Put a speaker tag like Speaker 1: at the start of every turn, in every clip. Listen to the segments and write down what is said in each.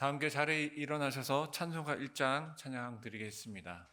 Speaker 1: 다 함께 자리에 일어나셔서 찬송가 1장 찬양 드리겠습니다.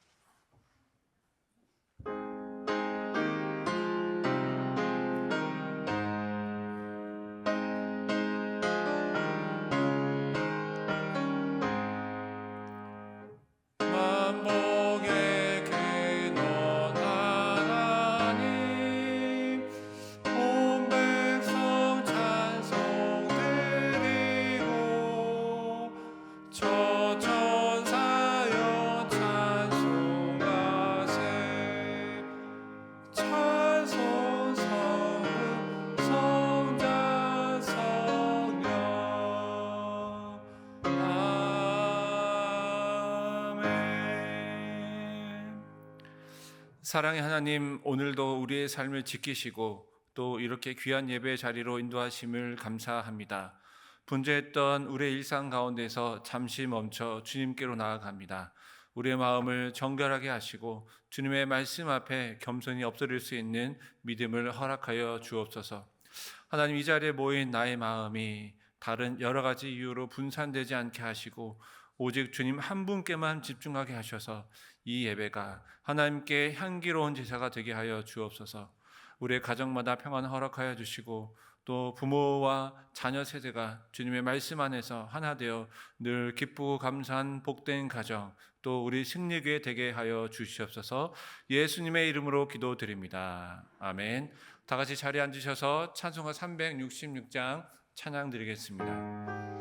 Speaker 1: 사랑의 하나님, 오늘도 우리의 삶을 지키시고 또 이렇게 귀한 예배 자리로 인도하심을 감사합니다. 분주했던 우리의 일상 가운데서 잠시 멈춰 주님께로 나아갑니다. 우리의 마음을 정결하게 하시고 주님의 말씀 앞에 겸손히 엎드릴 수 있는 믿음을 허락하여 주옵소서. 하나님, 이 자리에 모인 나의 마음이 다른 여러 가지 이유로 분산되지 않게 하시고 오직 주님 한 분께만 집중하게 하셔서 이 예배가 하나님께 향기로운 제사가 되게 하여 주옵소서. 우리의 가정마다 평안 허락하여 주시고 또 부모와 자녀 세대가 주님의 말씀 안에서 하나 되어 늘 기쁘고 감사한 복된 가정, 또 우리 승리교회 되게 하여 주시옵소서. 예수님의 이름으로 기도드립니다. 아멘. 다 같이 자리에 앉으셔서 찬송가 366장 찬양 드리겠습니다.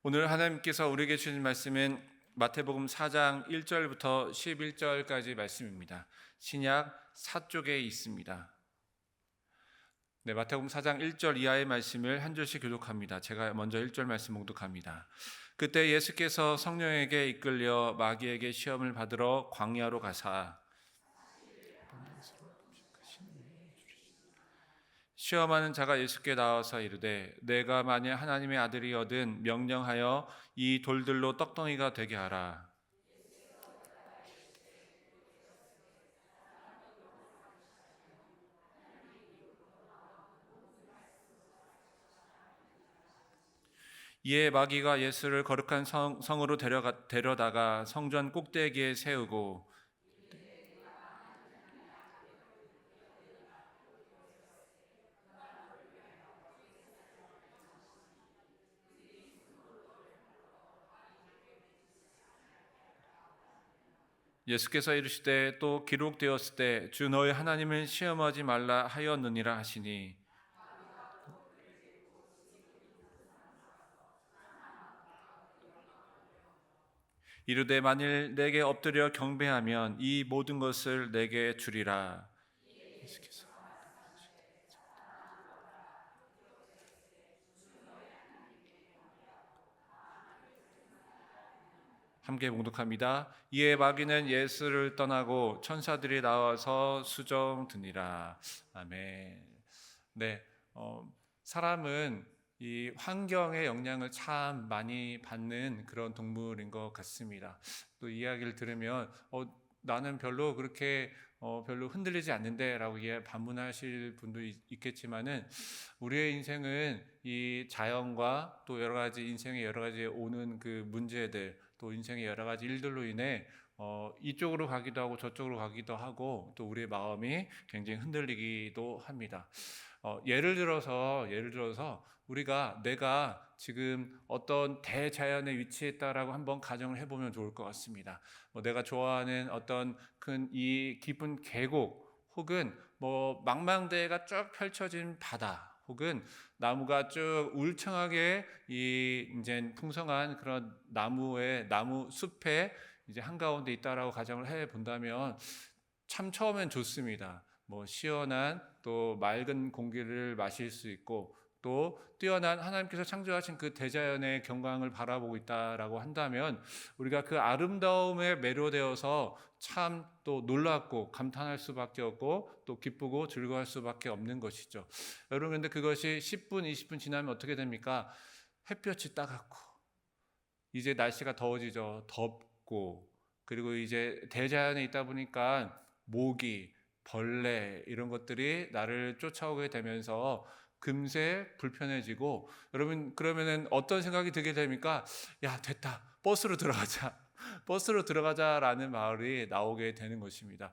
Speaker 1: 오늘 하나님께서 우리에게 주신 말씀은 마태복음 4장 1절부터 11절까지 말씀입니다. 신약 사쪽에 있습니다. 네, 마태복음 4장 1절 이하의 말씀을 한 절씩 교독합니다. 제가 먼저 1절 말씀 봉독합니다. 그때 예수께서 성령에게 이끌려 마귀에게 시험을 받으러 광야로 가사 시험하는 자가 예수께 나와서 이르되 내가 만일 하나님의 아들이거든 명령하여 이 돌들로 떡덩이가 되게 하라. 이에 마귀가 예수를 거룩한 성으로 데려다가 성전 꼭대기에 세우고 예수께서 이르시되 또 기록되었을 때 주 너희 하나님을 시험하지 말라 하였느니라 하시니 이르되 만일 내게 엎드려 경배하면 이 모든 것을 내게 주리라. 예수께서 함께 봉독합니다. 이에 마귀는 예수를 떠나고 천사들이 나와서 수정드니라. 아멘. 네, 사람은 이 환경의 영향을 참 많이 받는 그런 동물인 것 같습니다. 또 이야기를 들으면 나는 별로 그렇게 별로 흔들리지 않는데라고 반문하실 분도 있겠지만은 우리의 인생은 이 자연과 또 여러 가지 인생의 여러 가지 오는 그 문제들 또 인생의 여러 가지 일들로 인해 이쪽으로 가기도 하고 저쪽으로 가기도 하고 또 우리의 마음이 굉장히 흔들리기도 합니다. 예를 들어서 내가 지금 어떤 대자연에 위치했다라고 한번 가정을 해보면 좋을 것 같습니다. 내가 좋아하는 어떤 큰 이 깊은 계곡 혹은 망망대해가 쭉 펼쳐진 바다 혹은 나무가 쭉 울창하게 이제 풍성한 그런 나무 숲에 이제 한가운데 있다라고 가정을 해 본다면 참 처음엔 좋습니다. 시원한 또 맑은 공기를 마실 수 있고 또 뛰어난 하나님께서 창조하신 그 대자연의 경광을 바라보고 있다라고 한다면 우리가 그 아름다움에 매료되어서 참 또 놀랍고 감탄할 수밖에 없고 또 기쁘고 즐거워할 수밖에 없는 것이죠. 여러분 근데 그것이 10분, 20분 지나면 어떻게 됩니까? 햇볕이 따갑고 이제 날씨가 더워지죠. 덥고 그리고 이제 대자연에 있다 보니까 모기, 벌레 이런 것들이 나를 쫓아오게 되면서 금세 불편해지고 여러분 그러면은 어떤 생각이 들게 됩니까? 야 됐다 버스로 들어가자라는 말이 나오게 되는 것입니다.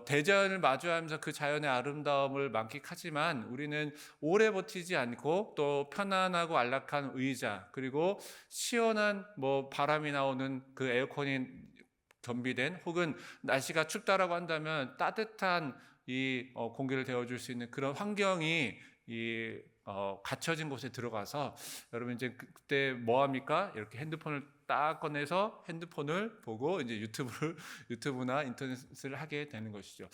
Speaker 1: 대자연을 마주하면서 그 자연의 아름다움을 만끽하지만 우리는 오래 버티지 않고 또 편안하고 안락한 의자 그리고 시원한 바람이 나오는 그 에어컨이 겸비된 혹은 날씨가 춥다라고 한다면 따뜻한 이 공기를 데워줄 수 있는 그런 환경이 갖춰진 곳에 들어가서 여러분 이제 그때 뭐 합니까? 이렇게 핸드폰을 딱 꺼내서 핸드폰을 보고 이제 유튜브나 인터넷을 하게 되는 것이죠.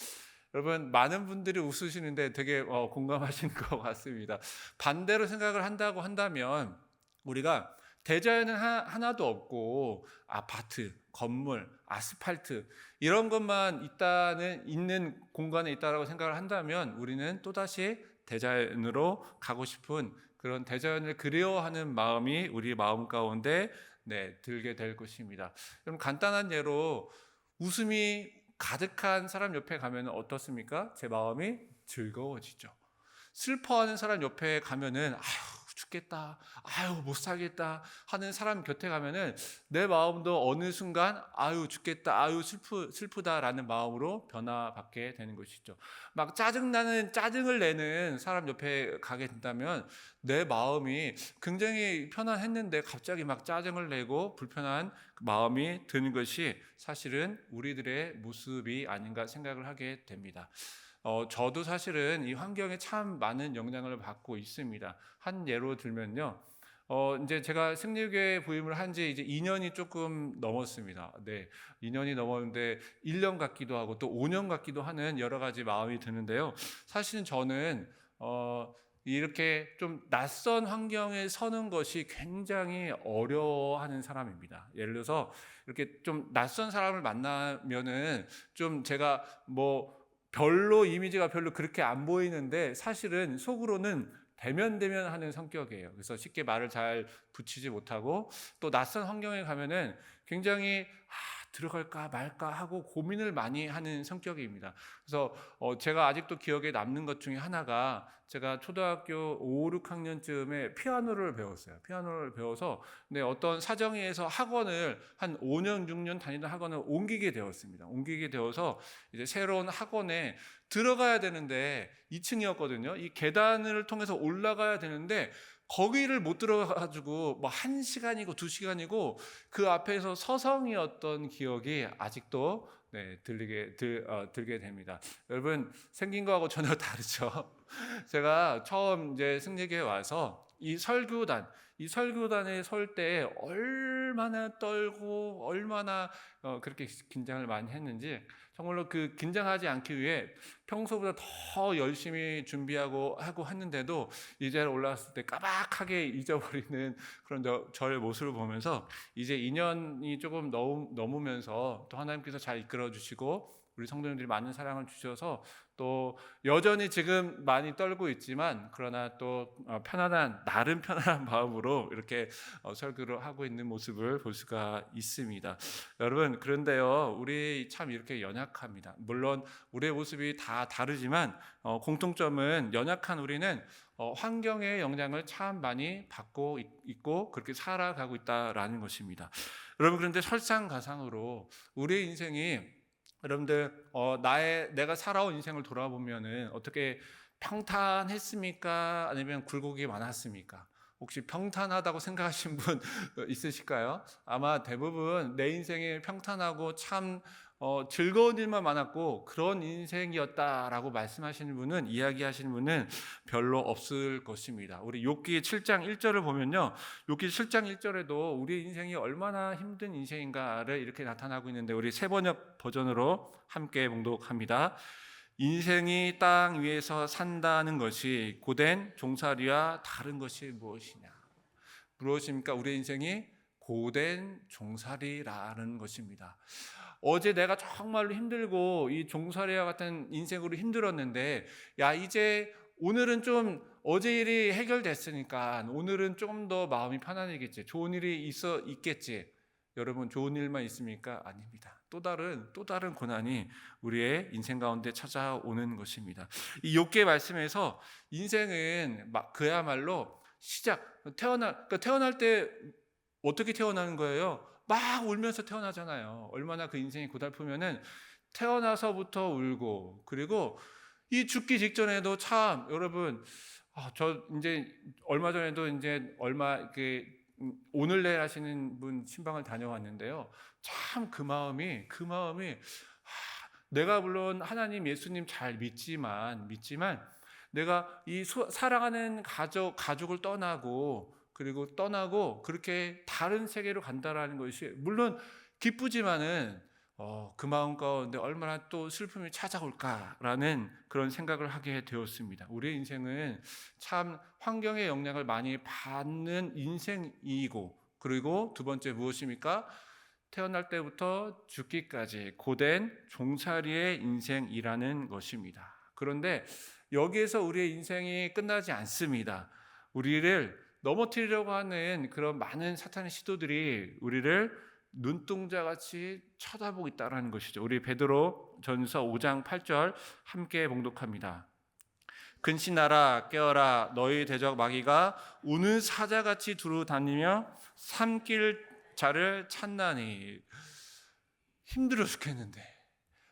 Speaker 1: 여러분 많은 분들이 웃으시는데 되게 공감하시는 것 같습니다. 반대로 생각을 한다고 한다면 우리가 대자연은 하나도 없고 아파트, 건물, 아스팔트 이런 것만 있는 공간에 있다라고 생각을 한다면 우리는 또다시 대자연으로 가고 싶은 그런 대자연을 그리워하는 마음이 우리 마음 가운데 들게 될 것입니다. 그럼 간단한 예로 웃음이 가득한 사람 옆에 가면 어떻습니까? 제 마음이 즐거워지죠. 슬퍼하는 사람 옆에 가면은 죽겠다, 못 살겠다 하는 사람 곁에 가면은 내 마음도 어느 순간 죽겠다, 슬프다라는 마음으로 변화받게 되는 것이죠. 막 짜증을 내는 사람 옆에 가게 된다면 내 마음이 굉장히 편안했는데 갑자기 막 짜증을 내고 불편한 마음이 드는 것이 사실은 우리들의 모습이 아닌가 생각을 하게 됩니다. 저도 사실은 이 환경에 참 많은 영향을 받고 있습니다. 한 예로 들면요. 이제 제가 승리교회 부임을 한 지 이제 2년이 조금 넘었습니다. 네. 2년이 넘었는데 1년 같기도 하고 또 5년 같기도 하는 여러 가지 마음이 드는데요. 사실은 저는 이렇게 좀 낯선 환경에 서는 것이 굉장히 어려워하는 사람입니다. 예를 들어서 이렇게 좀 낯선 사람을 만나면은 좀 제가 별로 이미지가 별로 그렇게 안 보이는데 사실은 속으로는 대면하는 성격이에요. 그래서 쉽게 말을 잘 붙이지 못하고 또 낯선 환경에 가면은 굉장히 들어갈까 말까 하고 고민을 많이 하는 성격입니다. 그래서 제가 아직도 기억에 남는 것 중에 하나가 제가 초등학교 5, 6학년쯤에 피아노를 배웠어요. 피아노를 배워서 어떤 사정에 의해서 학원을 한 5년, 6년 다니던 학원을 옮기게 되었습니다. 옮기게 되어서 이제 새로운 학원에 들어가야 되는데 2층이었거든요. 이 계단을 통해서 올라가야 되는데 거기를 못 들어가가지고 1시간이고 2시간이고 그 앞에서 서성이었던 기억이 아직도 들게 됩니다. 여러분, 생긴 거하고 전혀 다르죠. 제가 처음 이제 승리교회 와서 이 설교단에 설 때 얼마나 떨고 얼마나 그렇게 긴장을 많이 했는지, 정말로 그 긴장하지 않기 위해 평소보다 더 열심히 준비하고 하고 했는데도 이 자리에 올라왔을 때 까박하게 잊어버리는 그런 저의 모습을 보면서, 이제 2년이 조금 넘으면서 또 하나님께서 잘 이끌어 주시고 우리 성도님들이 많은 사랑을 주셔서 또 여전히 지금 많이 떨고 있지만, 그러나 또 나름 편안한 마음으로 이렇게 설교를 하고 있는 모습을 볼 수가 있습니다. 여러분, 그런데요, 우리 참 이렇게 연약합니다. 물론 우리의 모습이 다 다르지만 공통점은, 연약한 우리는 환경의 영향을 참 많이 받고 있고 그렇게 살아가고 있다라는 것입니다. 여러분, 그런데 설상가상으로 우리의 인생이, 여러분들 내가 살아온 인생을 돌아보면은 어떻게 평탄했습니까? 아니면 굴곡이 많았습니까? 혹시 평탄하다고 생각하신 분 있으실까요? 아마 대부분 내 인생이 평탄하고 참 즐거운 일만 많았고 그런 인생이었다라고 이야기하시는 분은 별로 없을 것입니다. 우리 욥기 7장 1절을 보면요, 욥기 7장 1절에도 우리 인생이 얼마나 힘든 인생인가를 이렇게 나타나고 있는데, 우리 새번역 버전으로 함께 봉독합니다. 인생이 땅 위에서 산다는 것이 고된 종살이와 다른 것이 무엇입니까? 우리 인생이 고된 종살이라는 것입니다. 어제 내가 정말로 힘들고 이 종살이와 같은 인생으로 힘들었는데, 이제 오늘은 좀 어제 일이 해결됐으니까 오늘은 좀 더 마음이 편안해지겠지, 좋은 일이 있겠지. 여러분, 좋은 일만 있습니까? 아닙니다. 또 다른 고난이 우리의 인생 가운데 찾아오는 것입니다. 이 욥기의 말씀에서 인생은 그야말로 태어날 때 어떻게 태어나는 거예요? 막 울면서 태어나잖아요. 얼마나 그 인생이 고달프면은 태어나서부터 울고, 그리고 이 죽기 직전에도 참, 여러분, 저 이제 얼마 전에도 오늘 내일 하시는 분 신방을 다녀왔는데요. 참 그 마음이 내가 물론 하나님, 예수님 잘 믿지만 내가 이 사랑하는 가족을 떠나고 그렇게 다른 세계로 간다라는 것이 물론 기쁘지만은 그 마음 가운데 얼마나 또 슬픔이 찾아올까라는 그런 생각을 하게 되었습니다. 우리의 인생은 참 환경의 영향을 많이 받는 인생이고, 그리고 두 번째 무엇입니까? 태어날 때부터 죽기까지 고된 종살이의 인생이라는 것입니다. 그런데 여기에서 우리의 인생이 끝나지 않습니다. 우리를 넘어뜨리려고 하는 그런 많은 사탄의 시도들이 우리를 눈동자같이 쳐다보고 있다는 것이죠. 우리 베드로 전서 5장 8절 함께 봉독합니다. 근신하라, 깨어라, 너희 대적 마귀가 우는 사자같이 두루 다니며 삼킬 자를 찾나니. 힘들어 죽겠는데,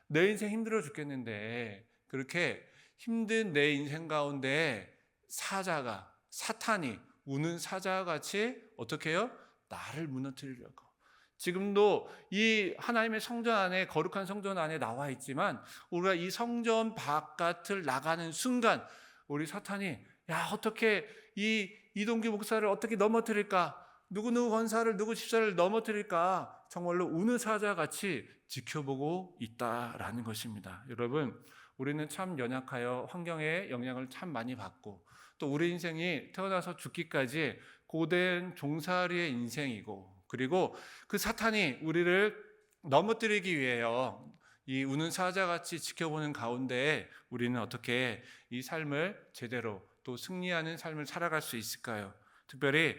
Speaker 1: 내 인생 힘들어 죽겠는데, 그렇게 힘든 내 인생 가운데 사탄이 우는 사자같이 어떻게 해요? 나를 무너뜨리려고. 지금도 이 하나님의 성전 안에, 거룩한 성전 안에 나와 있지만, 우리가 이 성전 바깥을 나가는 순간 우리 사탄이, 어떻게 이 이동규 목사를 어떻게 넘어뜨릴까? 누구 권사를, 누구 집사를 넘어뜨릴까? 정말로 우는 사자같이 지켜보고 있다라는 것입니다. 여러분, 우리는 참 연약하여 환경의 영향을 참 많이 받고, 또 우리 인생이 태어나서 죽기까지 고된 종살이의 인생이고, 그리고 그 사탄이 우리를 넘어뜨리기 위해요, 이 우는 사자같이 지켜보는 가운데 우리는 어떻게 이 삶을 제대로 또 승리하는 삶을 살아갈 수 있을까요? 특별히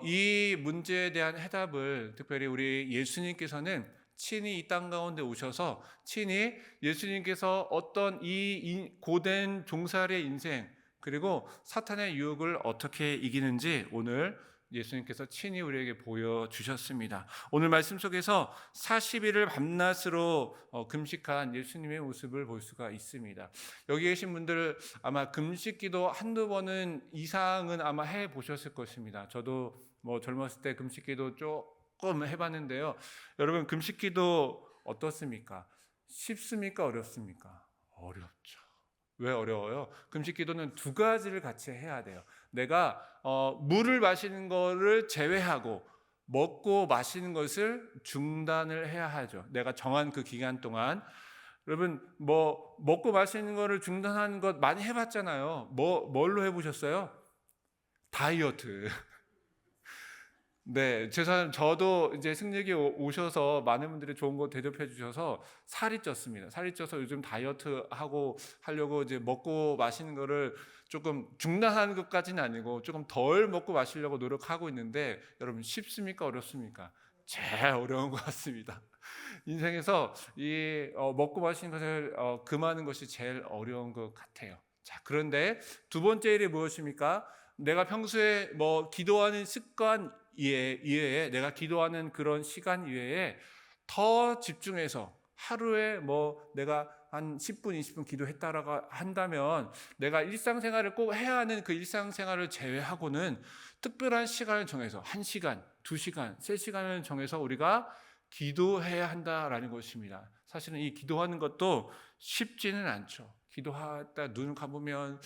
Speaker 1: 이 문제에 대한 해답을, 특별히 우리 예수님께서는 친히 이 땅 가운데 오셔서 친히 예수님께서 어떤 이 고된 종살이의 인생, 그리고 사탄의 유혹을 어떻게 이기는지 오늘 예수님께서 친히 우리에게 보여주셨습니다. 오늘 말씀 속에서 40일을 밤낮으로 금식한 예수님의 모습을 볼 수가 있습니다. 여기 계신 분들 아마 금식기도 한두 번은 이상은 아마 해보셨을 것입니다. 저도 젊었을 때 금식기도 조금 해봤는데요. 여러분, 금식기도 어떻습니까? 쉽습니까? 어렵습니까? 어렵죠. 왜 어려워요? 금식 기도는 두 가지를 같이 해야 돼요. 내가 물을 마시는 거를 제외하고 먹고 마시는 것을 중단을 해야 하죠. 내가 정한 그 기간 동안. 여러분 뭐 먹고 마시는 거를 중단하는 것 많이 해봤잖아요. 뭘로 해보셨어요? 다이어트. 네, 저도 이제 승리기 오셔서 많은 분들이 좋은 거 대접해 주셔서 살이 쪘습니다. 살이 쪄서 요즘 다이어트 하려고 이제 먹고 마시는 거를 조금 중단하는 것까지는 아니고 조금 덜 먹고 마시려고 노력하고 있는데, 여러분 쉽습니까? 어렵습니까? 제일 어려운 것 같습니다. 인생에서 이 먹고 마시는 것을 금하는 것이 제일 어려운 것 같아요. 자, 그런데 두 번째 일이 무엇입니까? 내가 평소에 뭐 기도하는 습관 이외에 내가 기도하는 그런 시간 이외에 더 집중해서 하루에 뭐 내가 한 10분, 20분 기도했다라고 한다면 내가 일상생활을 꼭 해야 하는 그 일상생활을 제외하고는 특별한 시간을 정해서 1시간, 2시간, 3시간을 정해서 우리가 기도해야 한다라는 것입니다. 사실은 이 기도하는 것도 쉽지는 않죠. 기도하다 눈을 감으면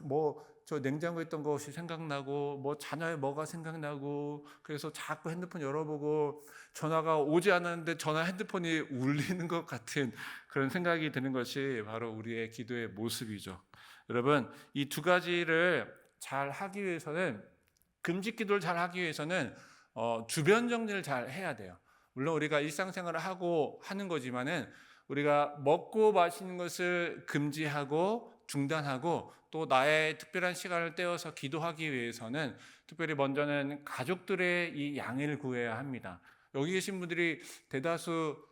Speaker 1: 뭐 저 냉장고에 있던 것이 생각나고 뭐 자녀의 뭐가 생각나고, 그래서 자꾸 핸드폰 열어보고 전화가 오지 않았는데 전화 핸드폰이 울리는 것 같은 그런 생각이 드는 것이 바로 우리의 기도의 모습이죠. 여러분 이 두 가지를 잘 하기 위해서는, 금식 기도를 잘 하기 위해서는 주변 정리를 잘 해야 돼요. 물론 우리가 일상생활을 하고 하는 거지만은 우리가 먹고 마시는 것을 금지하고 중단하고 또 나의 특별한 시간을 떼어서 기도하기 위해서는 특별히 먼저는 가족들의 이 양해를 구해야 합니다. 여기 계신 분들이 대다수,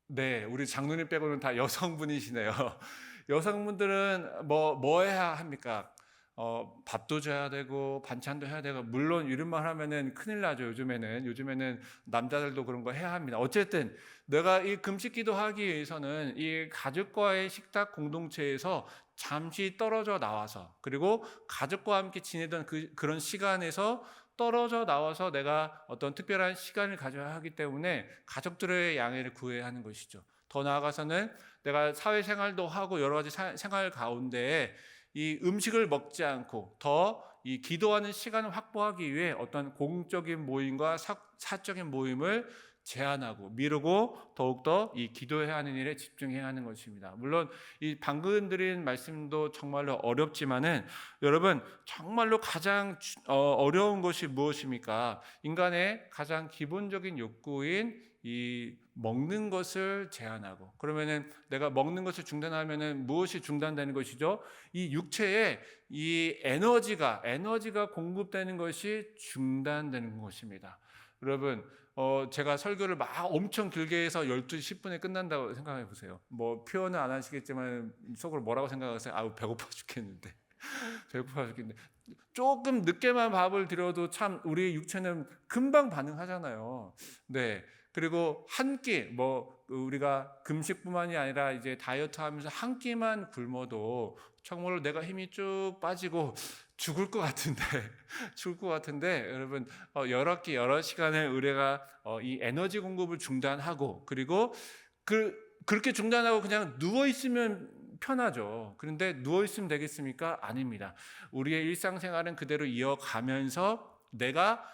Speaker 1: 네, 우리 장로님 빼고는 다 여성분이시네요. 여성분들은 뭐 해야 합니까? 밥도 줘야 되고 반찬도 해야 되고, 물론 이런 말 하면은 큰일 나죠. 요즘에는 남자들도 그런 거 해야 합니다. 어쨌든 내가 이 금식 기도하기 위해서는 이 가족과의 식탁 공동체에서 잠시 떨어져 나와서, 그리고 가족과 함께 지내던 그런 시간에서 떨어져 나와서 내가 어떤 특별한 시간을 가져야 하기 때문에 가족들의 양해를 구해야 하는 것이죠. 더 나아가서는 내가 사회생활도 하고 여러 가지 생활 가운데 이 음식을 먹지 않고 더 이 기도하는 시간을 확보하기 위해 어떤 공적인 모임과 사적인 모임을 제한하고 미루고 더욱더 이 기도해야 하는 일에 집중해야 하는 것입니다. 물론 이 방금 드린 말씀도 정말로 어렵지만은 여러분 정말로 가장 어려운 것이 무엇입니까? 인간의 가장 기본적인 욕구인 이 먹는 것을 제한하고, 그러면은 내가 먹는 것을 중단하면은 무엇이 중단되는 것이죠? 이 육체에 이 에너지가 공급되는 것이 중단되는 것입니다. 여러분 제가 설교를 막 엄청 길게 해서 12시 10분에 끝난다고 생각해 보세요. 뭐 표현은 안 하시겠지만 속으로 뭐라고 생각하세요? 아우 배고파 죽겠는데. 배고파 죽겠는데. 조금 늦게만 밥을 드려도 참 우리 육체는 금방 반응하잖아요. 네. 그리고 한 끼, 뭐 우리가 금식뿐만이 아니라 이제 다이어트 하면서 한 끼만 굶어도 정말로 내가 힘이 쭉 빠지고 죽을 것 같은데 죽을 것 같은데 여러분 여러 시간을 우리가 이 에너지 공급을 중단하고, 그리고 그렇게 중단하고 그냥 누워 있으면 편하죠. 그런데 누워 있으면 되겠습니까? 아닙니다. 우리의 일상생활은 그대로 이어가면서 내가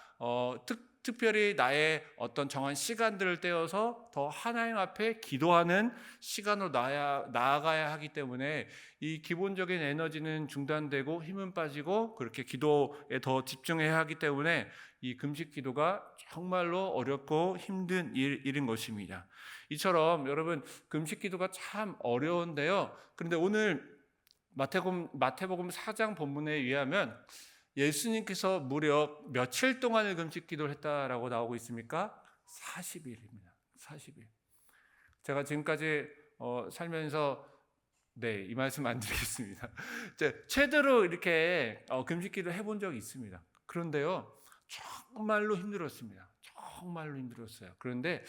Speaker 1: 특별히 나의 어떤 정한 시간들을 떼어서 더 하나님 앞에 기도하는 시간으로 나아가야 하기 때문에 이 기본적인 에너지는 중단되고 힘은 빠지고 그렇게 기도에 더 집중해야 하기 때문에 이 금식 기도가 정말로 어렵고 힘든 일인 것입니다. 이처럼 여러분 금식 기도가 참 어려운데요. 그런데 오늘 마태복음 4장 본문에 의하면 예수님께서 무려 며칠 동안을 금식 기도를 했다라고 나오고 있습니까? 40일입니다. 40일. 제가 지금까지 살면서 이 말씀 안 드리겠습니다. 최대로 이렇게 금식 기도를 해본 적이 있습니다. 그런데요, 정말로 힘들었습니다. 정말로 힘들었어요. 그런데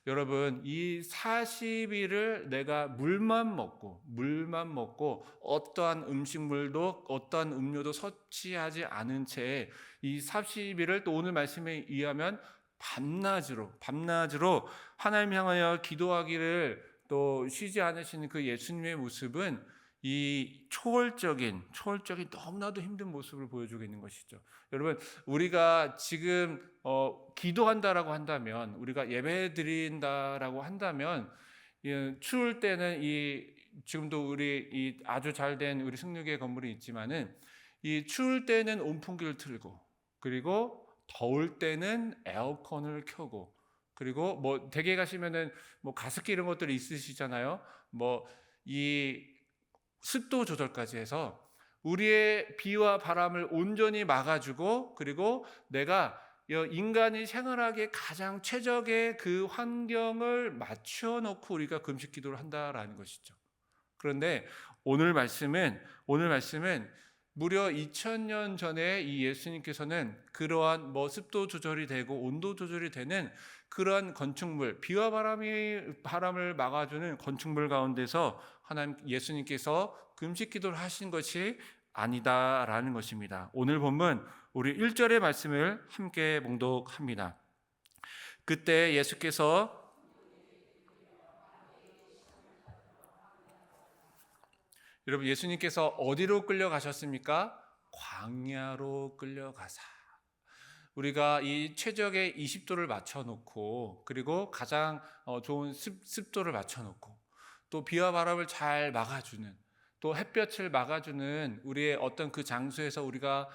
Speaker 1: 여러분 이 40일을 내가 물만 먹고 어떠한 음식물도 어떠한 음료도 섭취하지 않은 채 이 40일을 또 오늘 말씀에 의하면 밤낮으로 하나님 향하여 기도하기를 또 쉬지 않으시는 그 예수님의 모습은 이 초월적인 너무나도 힘든 모습을 보여주고 있는 것이죠. 여러분, 우리가 지금 기도한다라고 한다면, 우리가 예배 드린다라고 한다면, 추울 때는 지금도 우리 이 아주 잘된 우리 승려교회 건물이 있지만은, 이 추울 때는 온풍기를 틀고, 그리고 더울 때는 에어컨을 켜고, 그리고 뭐 댁에 가시면은 뭐 가습기 이런 것들이 있으시잖아요. 뭐 이 습도 조절까지 해서 우리의 비와 바람을 온전히 막아주고, 그리고 내가 인간이 생활하기에 가장 최적의 그 환경을 맞춰 놓고 우리가 금식 기도를 한다라는 것이죠. 그런데 오늘 말씀은 무려 2000년 전에 이 예수님께서는 그러한 뭐 습도 조절이 되고 온도 조절이 되는 그러한 건축물, 비와 바람을 막아주는 건축물 가운데서 예수님께서 금식 기도를 하신 것이 아니다라는 것입니다. 오늘 본문 우리 1절의 말씀을 함께 봉독합니다. 그때 예수께서 여러분, 예수님께서 어디로 끌려가셨습니까? 광야로 끌려가사. 우리가 이 최적의 20도를 맞춰놓고, 그리고 가장 좋은 습도를 맞춰놓고, 또 비와 바람을 잘 막아주는, 또 햇볕을 막아주는 우리의 어떤 그 장소에서 우리가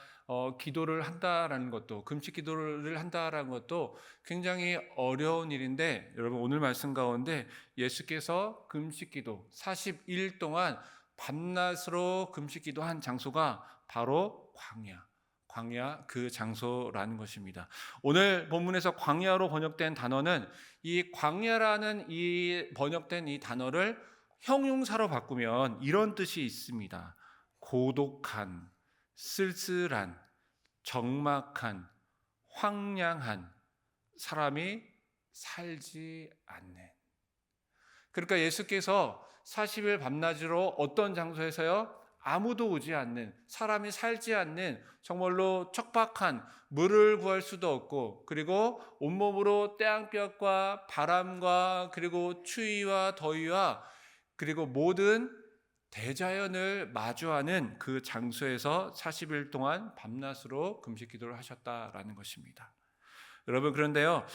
Speaker 1: 기도를 한다라는 것도, 금식 기도를 한다라는 것도 굉장히 어려운 일인데, 여러분, 오늘 말씀 가운데 예수께서 금식 기도 40일 동안 밤낮으로 금식 기도한 장소가 바로 광야 그 장소라는 것입니다. 오늘 본문에서 광야로 번역된 단어는, 이 광야라는 이 번역된 이 단어를 형용사로 바꾸면 이런 뜻이 있습니다. 고독한, 쓸쓸한, 적막한, 황량한, 사람이 살지 않는. 그러니까 예수께서 40일 밤낮으로 어떤 장소에서요? 아무도 오지 않는, 사람이 살지 않는 정말로 척박한, 물을 구할 수도 없고, 그리고 온몸으로 태양볕과 바람과 그리고 추위와 더위와 그리고 모든 대자연을 마주하는 그 장소에서 40일 동안 밤낮으로 금식 기도를 하셨다라는 것입니다. 여러분, 그런데요,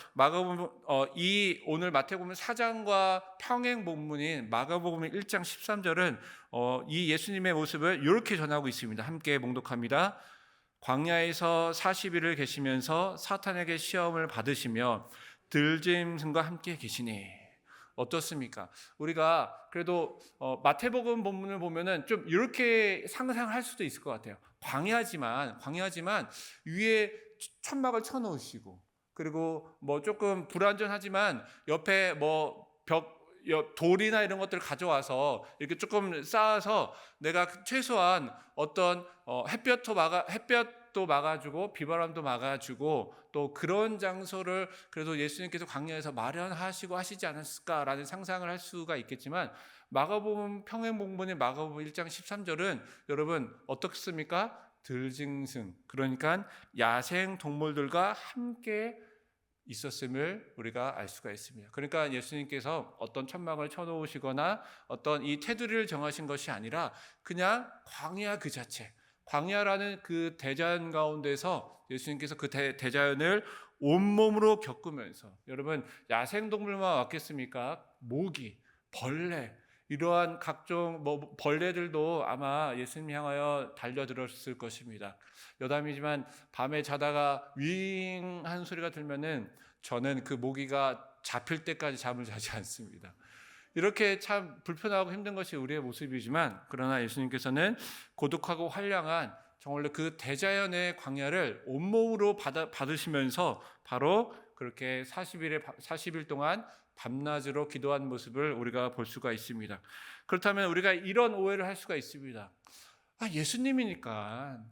Speaker 1: 오늘 마태복음 4장과 평행 본문인 마가복음 1장 13절은 이 예수님의 모습을 이렇게 전하고 있습니다. 함께 봉독합니다. 광야에서 40일을 계시면서 사탄에게 시험을 받으시며 들짐승과 함께 계시니. 어떻습니까? 우리가 그래도 마태복음 본문을 보면은 좀 이렇게 상상할 수도 있을 것 같아요. 광야지만 위에 천막을 쳐놓으시고, 그리고 뭐 조금 불안전하지만 옆에 뭐 돌이나 이런 것들을 가져와서 이렇게 조금 쌓아서 내가 최소한 어떤 햇볕도 막아주고 비바람도 막아주고, 또 그런 장소를 그래도 예수님께서 광야에서 마련하시고 하시지 않았을까라는 상상을 할 수가 있겠지만, 마가복음 평행본문의 마가복음 1장 13절은 여러분 어떻습니까? 들짐승, 그러니까 야생 동물들과 함께 있었음을 우리가 알 수가 있습니다. 그러니까 예수님께서 어떤 천막을 쳐놓으시거나 어떤 이 테두리를 정하신 것이 아니라 그냥 광야 그 자체, 광야라는 그 대자연 가운데서 예수님께서 그 대자연을 온몸으로 겪으면서, 여러분, 야생동물만 왔겠습니까? 모기, 벌레, 이러한 각종 벌레들도 아마 예수님 향하여 달려들었을 것입니다. 여담이지만 밤에 자다가 윙 하는 소리가 들면은 저는 그 모기가 잡힐 때까지 잠을 자지 않습니다. 이렇게 참 불편하고 힘든 것이 우리의 모습이지만, 그러나 예수님께서는 고독하고 환량한 정말로 그 대자연의 광야를 온몸으로 받으시면서 바로 그렇게 40일 동안 밤낮으로 기도한 모습을 우리가 볼 수가 있습니다. 그렇다면 우리가 이런 오해를 할 수가 있습니다. 예수님이니까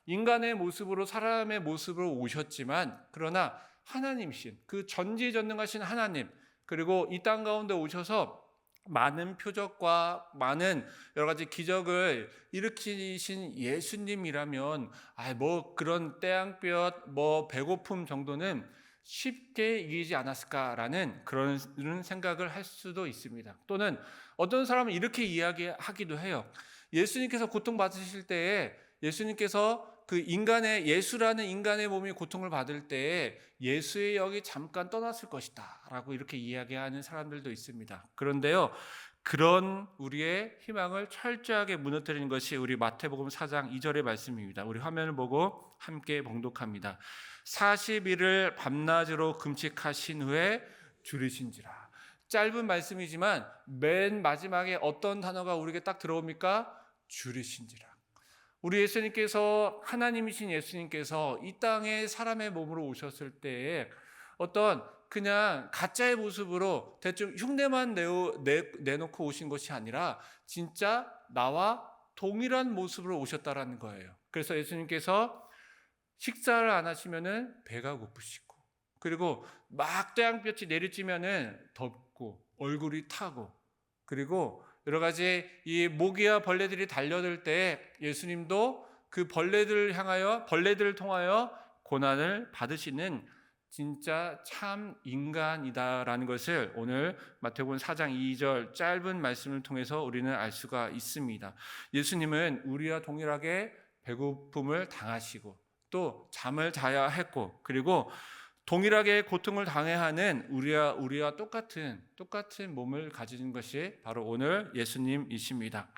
Speaker 1: 인간의 모습으로, 사람의 모습으로 오셨지만, 그러나 하나님이신 그 전지전능하신 하나님, 그리고 이 땅 가운데 오셔서 많은 표적과 많은 여러 가지 기적을 일으키신 예수님이라면 뭐 그런 태양볕, 뭐 배고픔 정도는 쉽게 이기지 않았을까라는 그런 생각을 할 수도 있습니다. 또는 어떤 사람은 이렇게 이야기하기도 해요. 예수님께서 고통받으실 때에 예수님께서 그 인간의 예수라는 인간의 몸이 고통을 받을 때에 예수의 영이 잠깐 떠났을 것이다 라고 이렇게 이야기하는 사람들도 있습니다. 그런데요, 그런 우리의 희망을 철저하게 무너뜨리는 것이 우리 마태복음 4장 2절의 말씀입니다. 우리 화면을 보고 함께 봉독합니다. 40일을 밤낮으로 금식하신 후에 줄이신지라. 짧은 말씀이지만 맨 마지막에 어떤 단어가 우리에게 딱 들어옵니까? 줄이신지라. 우리 예수님께서, 하나님이신 예수님께서 이 땅에 사람의 몸으로 오셨을 때에 어떤 그냥 가짜의 모습으로 대충 흉내만 내놓고 오신 것이 아니라 진짜 나와 동일한 모습으로 오셨다라는 거예요. 그래서 예수님께서 식사를 안 하시면은 배가 고프시고, 그리고 막 태양볕이 내리쬐면은 덥고 얼굴이 타고, 그리고 여러 가지 이 모기와 벌레들이 달려들 때 예수님도 그 벌레들을 통하여 고난을 받으시는 진짜 참 인간이다라는 것을 오늘 마태복음 4장 2절 짧은 말씀을 통해서 우리는 알 수가 있습니다. 예수님은 우리와 동일하게 배고픔을 당하시고 또 잠을 자야 했고, 그리고 동일하게 고통을 당해야 하는 우리와 똑같은 몸을 가진 것이 바로 오늘 예수님이십니다.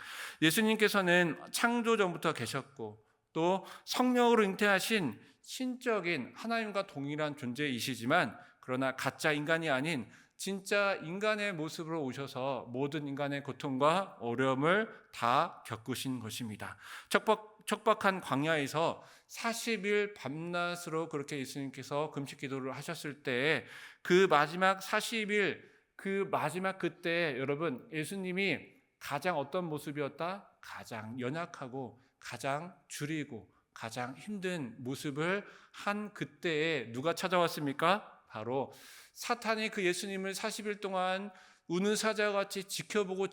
Speaker 1: 예수님께서는 창조 전부터 계셨고 또 성령으로 잉태하신 신적인 하나님과 동일한 존재이시지만, 그러나 가짜 인간이 아닌 진짜 인간의 모습으로 오셔서 모든 인간의 고통과 어려움을 다 겪으신 것입니다. 척박한 광야에서 40일 밤낮으로 그렇게 예수님께서 금식 기도를 하셨을 때 그 마지막 40일, 그 마지막 그때 여러분, 예수님이 가장 어떤 모습이었다? 가장 연약하고 가장 줄이고 가장 힘든 모습을 한 그때에 누가 찾아왔습니까? 바로 사탄이 그 예수님을 40일 동안 우는 사자같이 지켜보고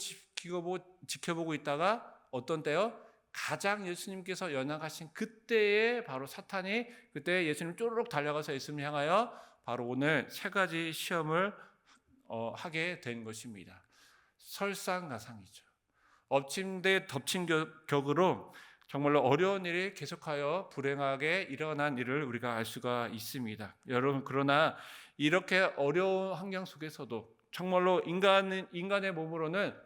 Speaker 1: 있다가 어떤 때요? 가장 예수님께서 연약하신 그때에 바로 사탄이 그때 예수님 쪼르륵 달려가서 예수님을 향하여 바로 오늘 세 가지 시험을 하게 된 것입니다. 설상가상이죠. 엎친 데 덮친 격으로 정말로 어려운 일이 계속하여 불행하게 일어난 일을 우리가 알 수가 있습니다. 여러분, 그러나 이렇게 어려운 환경 속에서도 정말로 인간의 몸으로는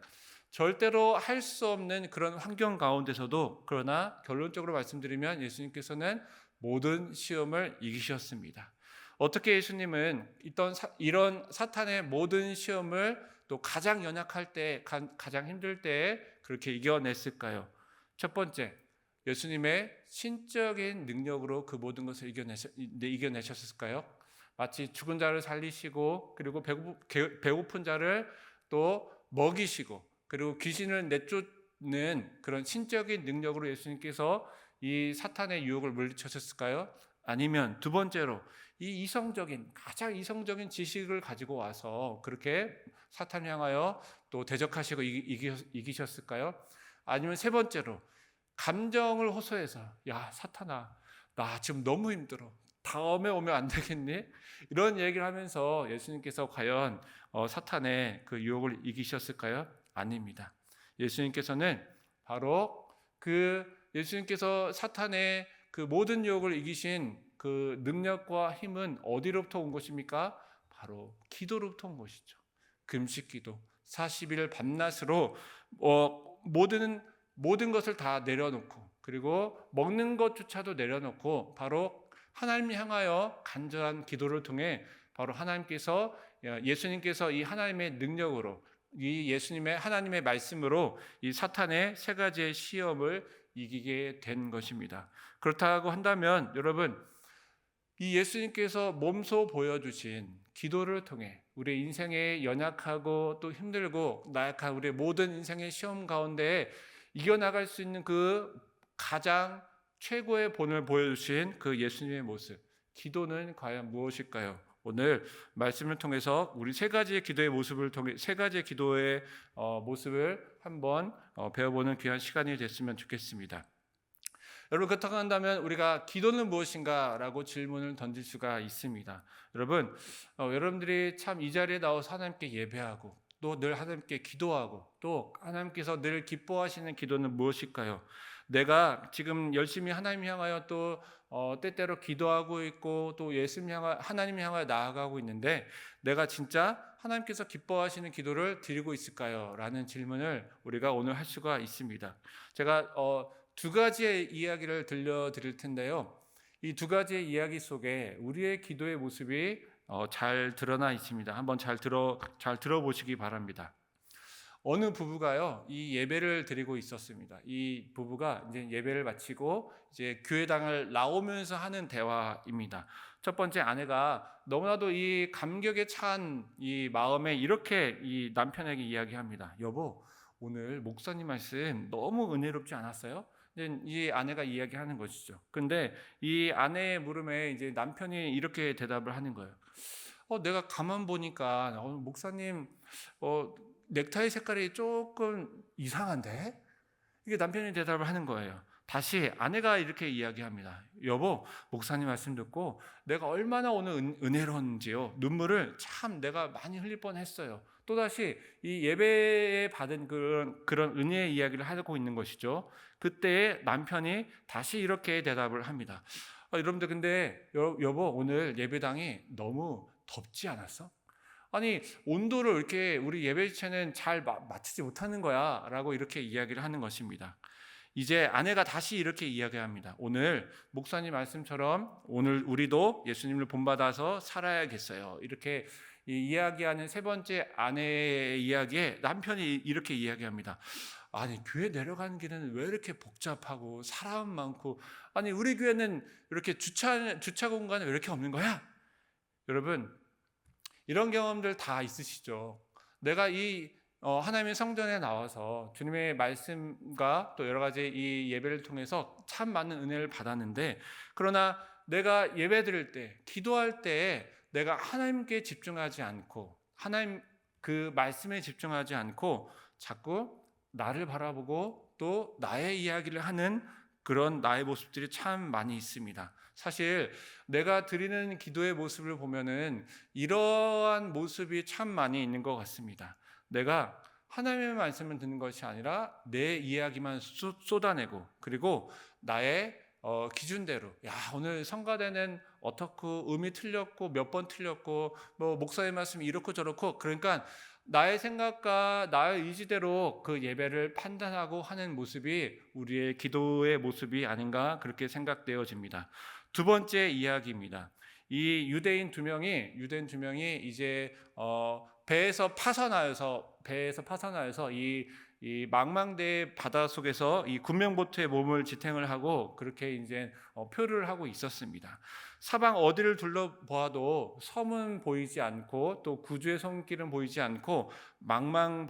Speaker 1: 절대로 할 수 없는 그런 환경 가운데서도, 그러나 결론적으로 말씀드리면 예수님께서는 모든 시험을 이기셨습니다. 어떻게 예수님은 이런 사탄의 모든 시험을 또 가장 연약할 때, 가장 힘들 때에 그렇게 이겨냈을까요? 첫 번째, 예수님의 신적인 능력으로 그 모든 것을 이겨내셨을까요? 마치 죽은 자를 살리시고, 그리고 배고픈 자를 또 먹이시고, 그리고 귀신을 내쫓는 그런 신적인 능력으로 예수님께서 이 사탄의 유혹을 물리쳤을까요? 아니면 두 번째로 가장 이성적인 지식을 가지고 와서 그렇게 사탄을 향하여 또 대적하시고 이기셨을까요? 아니면 세 번째로 감정을 호소해서, 야 사탄아, 나 지금 너무 힘들어, 다음에 오면 안 되겠니? 이런 얘기를 하면서 예수님께서 과연 사탄의 그 유혹을 이기셨을까요? 아닙니다. 예수님께서는 바로 예수님께서 사탄의 그 모든 유혹을 이기신 그 능력과 힘은 어디로부터 온 것입니까? 바로 기도로부터 온 것이죠. 금식 기도, 40일 밤낮으로 모든 것을 다 내려놓고, 그리고 먹는 것조차도 내려놓고 바로 하나님 향하여 간절한 기도를 통해 바로 예수님께서 이 하나님의 능력으로, 이 예수님의 하나님의 말씀으로 이 사탄의 세 가지의 시험을 이기게 된 것입니다. 그렇다고 한다면 여러분, 이 예수님께서 몸소 보여주신 기도를 통해 우리 인생의 연약하고 또 힘들고 나약한 우리의 모든 인생의 시험 가운데 이겨나갈 수 있는 그 가장 최고의 본을 보여주신 그 예수님의 모습, 기도는 과연 무엇일까요? 오늘 말씀을 통해서 우리 세 가지의 기도의 모습을 한번 배워보는 귀한 시간이 됐으면 좋겠습니다. 여러분, 그렇다고 한다면 우리가 기도는 무엇인가라고 질문을 던질 수가 있습니다. 여러분, 여러분들이 참 이 자리에 나와서 하나님께 예배하고 또 늘 하나님께 기도하고 또 하나님께서 늘 기뻐하시는 기도는 무엇일까요? 내가 지금 열심히 하나님 향하여 또 때때로 기도하고 있고 또 하나님 향하여 나아가고 있는데 내가 진짜 하나님께서 기뻐하시는 기도를 드리고 있을까요? 라는 질문을 우리가 오늘 할 수가 있습니다. 제가 두 가지의 이야기를 들려드릴 텐데요. 이 두 가지의 이야기 속에 우리의 기도의 모습이 잘 드러나 있습니다. 한번 잘 들어보시기 바랍니다. 어느 부부가요, 이 예배를 드리고 있었습니다. 이 부부가 이제 예배를 마치고 이제 교회당을 나오면서 하는 대화입니다. 첫 번째 아내가 너무나도 이 감격에 찬 이 마음에 이렇게 이 남편에게 이야기합니다. 여보, 오늘 목사님 말씀 너무 은혜롭지 않았어요? 이 아내가 이야기하는 것이죠. 근데 이 아내의 물음에 이제 남편이 이렇게 대답을 하는 거예요. 내가 가만 보니까 목사님 넥타이 색깔이 조금 이상한데? 이게 남편이 대답을 하는 거예요. 다시 아내가 이렇게 이야기합니다. 여보, 목사님 말씀 듣고 내가 얼마나 오늘 은혜로운지요. 눈물을 참 내가 많이 흘릴 뻔했어요. 또다시 이 예배에 받은 그런 은혜의 이야기를 하고 있는 것이죠. 그때 남편이 다시 이렇게 대답을 합니다. 여러분들, 근데 여보, 오늘 예배당이 너무 덥지 않았어? 아니, 온도를 이렇게 우리 예배체는 잘 맞추지 못하는 거야 라고 이렇게 이야기를 하는 것입니다. 이제 아내가 다시 이렇게 이야기합니다. 오늘 목사님 말씀처럼 오늘 우리도 예수님을 본받아서 살아야겠어요. 이렇게 이야기하는 세 번째 아내의 이야기에 남편이 이렇게 이야기합니다. 아니, 교회 내려가는 길은 왜 이렇게 복잡하고 사람 많고, 아니 우리 교회는 이렇게 주차 공간이 왜 이렇게 없는 거야? 여러분, 이런 경험들 다 있으시죠? 내가 이 하나님의 성전에 나와서 주님의 말씀과 또 여러 가지 이 예배를 통해서 참 많은 은혜를 받았는데, 그러나 내가 예배 드릴 때, 기도할 때 내가 하나님께 집중하지 않고 하나님 그 말씀에 집중하지 않고 자꾸 나를 바라보고 또 나의 이야기를 하는 그런 나의 모습들이 참 많이 있습니다. 사실 내가 드리는 기도의 모습을 보면은 이러한 모습이 참 많이 있는 것 같습니다. 내가 하나님의 말씀을 듣는 것이 아니라 내 이야기만 쏟아내고, 그리고 나의 기준대로, 야, 오늘 성가대는 어떻고 음이 틀렸고 몇 번 틀렸고 뭐 목사의 말씀이 이렇고 저렇고, 그러니까 나의 생각과 나의 의지대로 그 예배를 판단하고 하는 모습이 우리의 기도의 모습이 아닌가 그렇게 생각되어집니다. 두 번째 이야기입니다. 이 유대인 두 명이 이제 배에서 파선하여서 이 망망대해 바다 속에서 이 군명보트에 몸을 지탱을 하고 그렇게 이제 표류를 하고 있었습니다. 사방 어디를 둘러보아도 섬은 보이지 않고 또 구주의 손길은 보이지 않고 망망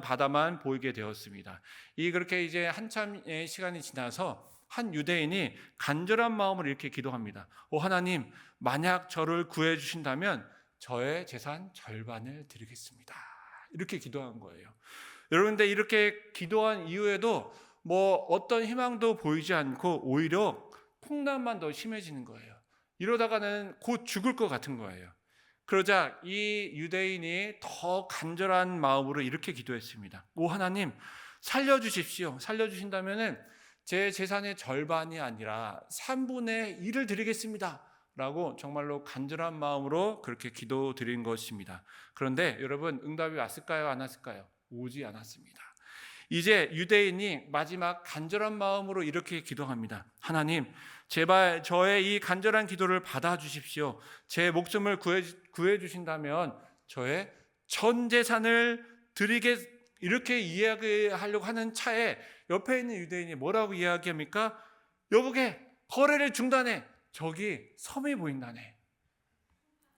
Speaker 1: 바다만 보이게 되었습니다. 그렇게 이제 한참의 시간이 지나서 한 유대인이 간절한 마음으로 이렇게 기도합니다. 하나님, 만약 저를 구해 주신다면 저의 재산 절반을 드리겠습니다. 이렇게 기도한 거예요. 여러분들, 이렇게 기도한 이후에도 뭐 어떤 희망도 보이지 않고 오히려 풍랑만 더 심해지는 거예요. 이러다가는 곧 죽을 것 같은 거예요. 그러자 이 유대인이 더 간절한 마음으로 이렇게 기도했습니다. 하나님, 살려주십시오. 살려주신다면은 제 재산의 절반이 아니라 3분의 1을 드리겠습니다 라고 정말로 간절한 마음으로 그렇게 기도드린 것입니다. 그런데 여러분, 응답이 왔을까요? 안 왔을까요? 오지 않았습니다. 이제 유대인이 마지막 간절한 마음으로 이렇게 기도합니다. 하나님, 제발 저의 이 간절한 기도를 받아주십시오. 제 목숨을 구해 주신다면 저의 전 재산을 이렇게 이야기하려고 하는 차에 옆에 있는 유대인이 뭐라고 이야기합니까? 여보게, 거래를 중단해. 저기 섬이 보인다네.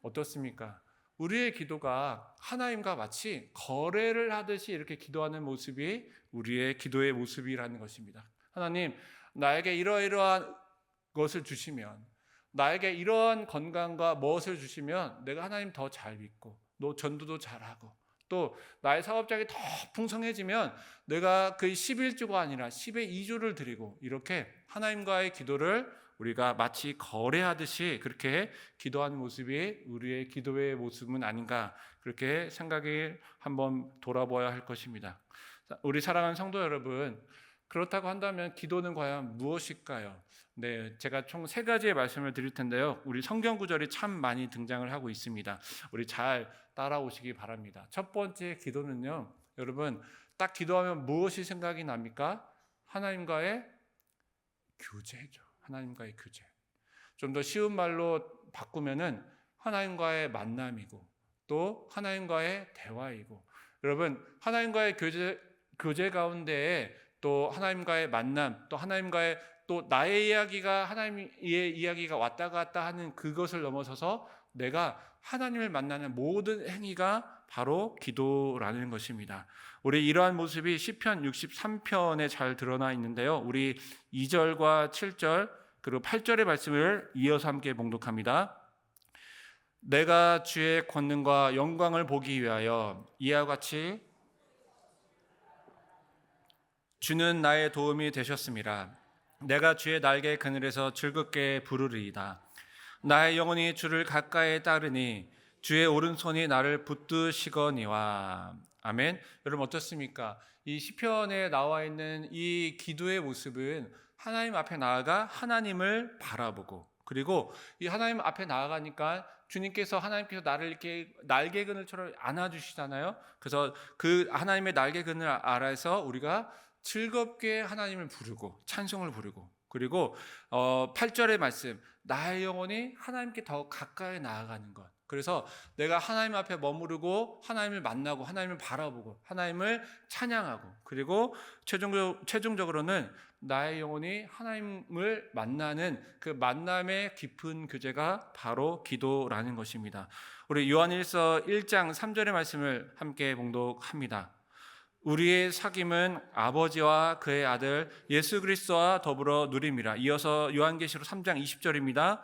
Speaker 1: 어떻습니까? 우리의 기도가 하나님과 마치 거래를 하듯이 이렇게 기도하는 모습이 우리의 기도의 모습이라는 것입니다. 하나님, 나에게 이러이러한 것을 주시면, 나에게 이러한 건강과 무엇을 주시면 내가 하나님 더 잘 믿고 또 전도도 잘하고 또 나의 사업장이 더 풍성해지면 내가 그 11조가 아니라 10의 2조를 드리고, 이렇게 하나님과의 기도를 우리가 마치 거래하듯이 그렇게 기도하는 모습이 우리의 기도의 모습은 아닌가, 그렇게 생각이 한번 돌아봐야 할 것입니다. 우리 사랑하는 성도 여러분, 그렇다고 한다면 기도는 과연 무엇일까요? 네, 제가 총 3가지의 말씀을 드릴 텐데요. 우리 성경 구절이 참 많이 등장을 하고 있습니다. 우리 잘 따라오시기 바랍니다. 첫 번째 기도는요, 여러분, 딱 기도하면 무엇이 생각이 납니까? 하나님과의 교제죠. 하나님과의 교제. 좀 더 쉬운 말로 바꾸면은 하나님과의 만남이고, 또 하나님과의 대화이고, 여러분, 하나님과의 교제 가운데에 또 하나님과의 만남, 또 하나님과의, 또 나의 이야기가 하나님의 이야기가 왔다 갔다 하는 그것을 넘어서서 내가 하나님을 만나는 모든 행위가 바로 기도라는 것입니다. 우리 이러한 모습이 시편 63편에 잘 드러나 있는데요. 우리 2절과 7절 그리고 8절의 말씀을 이어서 함께 봉독합니다. 내가 주의 권능과 영광을 보기 위하여 이와 같이 주는 나의 도움이 되셨음이라. 내가 주의 날개 그늘에서 즐겁게 부르리이다. 나의 영혼이 주를 가까이 따르니 주의 오른손이 나를 붙드시거니와. 아멘. 여러분 어떻습니까? 이 시편에 나와 있는 이 기도의 모습은 하나님 앞에 나아가 하나님을 바라보고, 그리고 이 하나님 앞에 나아가니까 하나님께서 나를 이렇게 날개 그늘처럼 안아주시잖아요. 그래서 그 하나님의 날개 그늘 아래서 우리가 즐겁게 하나님을 부르고 찬송을 부르고, 그리고 8절의 말씀, 나의 영혼이 하나님께 더 가까이 나아가는 것. 그래서 내가 하나님 앞에 머무르고 하나님을 만나고 하나님을 바라보고 하나님을 찬양하고, 그리고 최종적으로는 나의 영혼이 하나님을 만나는 그 만남의 깊은 교제가 바로 기도라는 것입니다. 우리 요한일서 1장 3절의 말씀을 함께 봉독합니다. 우리의 사귐은 아버지와 그의 아들 예수 그리스도와 더불어 누림이라. 이어서 요한계시록 3장 20절입니다.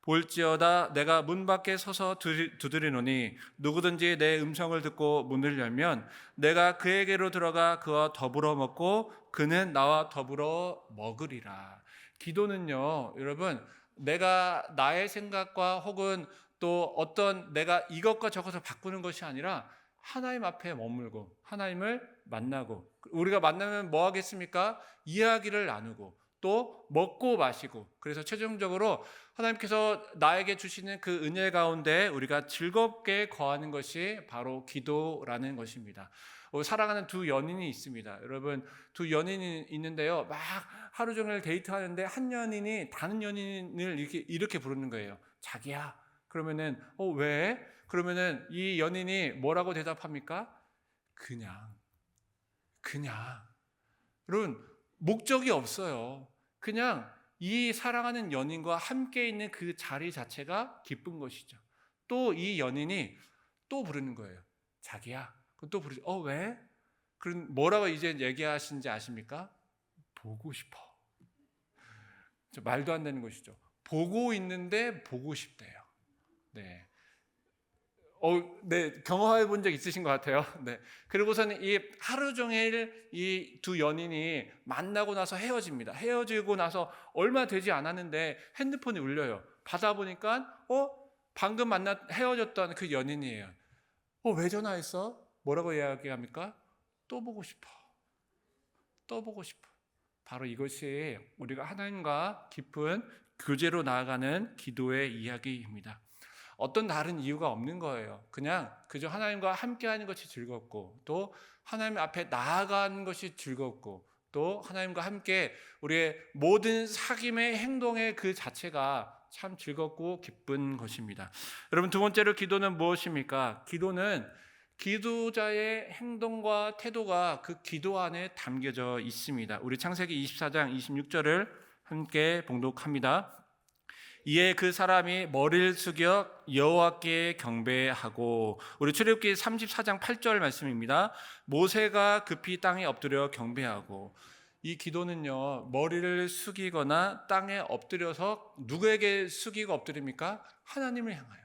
Speaker 1: 볼지어다 내가 문 밖에 서서 두드리노니 누구든지 내 음성을 듣고 문을 열면 내가 그에게로 들어가 그와 더불어 먹고 그는 나와 더불어 먹으리라. 기도는요, 여러분, 내가 나의 생각과 혹은 또 어떤 내가 이것과 저것을 바꾸는 것이 아니라 하나님 앞에 머물고 하나님을 만나고, 우리가 만나면 뭐 하겠습니까? 이야기를 나누고 또 먹고 마시고, 그래서 최종적으로 하나님께서 나에게 주시는 그 은혜 가운데 우리가 즐겁게 거하는 것이 바로 기도라는 것입니다. 사랑하는 두 연인이 있습니다. 여러분, 두 연인이 있는데요, 막 하루 종일 데이트하는데 한 연인이 다른 연인을 이렇게 부르는 거예요. 자기야. 그러면은 왜? 그러면은 이 연인이 뭐라고 대답합니까? 그냥. 여러분, 목적이 없어요. 그냥 이 사랑하는 연인과 함께 있는 그 자리 자체가 기쁜 것이죠. 또 이 연인이 또 부르는 거예요. 자기야. 또 부르죠. 왜? 그럼 뭐라고 이제 얘기하시는지 아십니까? 보고 싶어. 말도 안 되는 것이죠. 보고 있는데 보고 싶대요. 네. 네, 경험해 본 적 있으신 것 같아요. 네. 그리고서는 이 하루 종일 이 두 연인이 만나고 나서 헤어집니다. 헤어지고 나서 얼마 되지 않았는데 핸드폰이 울려요. 받아보니까 방금 헤어졌던 그 연인이에요. 왜 전화했어? 뭐라고 이야기합니까? 또 보고 싶어. 바로 이것이 우리가 하나님과 깊은 교제로 나아가는 기도의 이야기입니다. 어떤 다른 이유가 없는 거예요. 그저 하나님과 함께하는 것이 즐겁고, 또 하나님 앞에 나아가는 것이 즐겁고, 또 하나님과 함께 우리의 모든 사귐의 행동의 그 자체가 참 즐겁고 기쁜 것입니다. 여러분, 두 번째로 기도는 무엇입니까? 기도는 기도자의 행동과 태도가 그 기도 안에 담겨져 있습니다. 우리 창세기 24장 26절을 함께 봉독합니다. 이에 그 사람이 머리를 숙여 여호와께 경배하고, 우리 출애굽기 34장 8절 말씀입니다. 모세가 급히 땅에 엎드려 경배하고. 이 기도는요, 머리를 숙이거나 땅에 엎드려서 누구에게 숙이고 엎드립니까? 하나님을 향하여.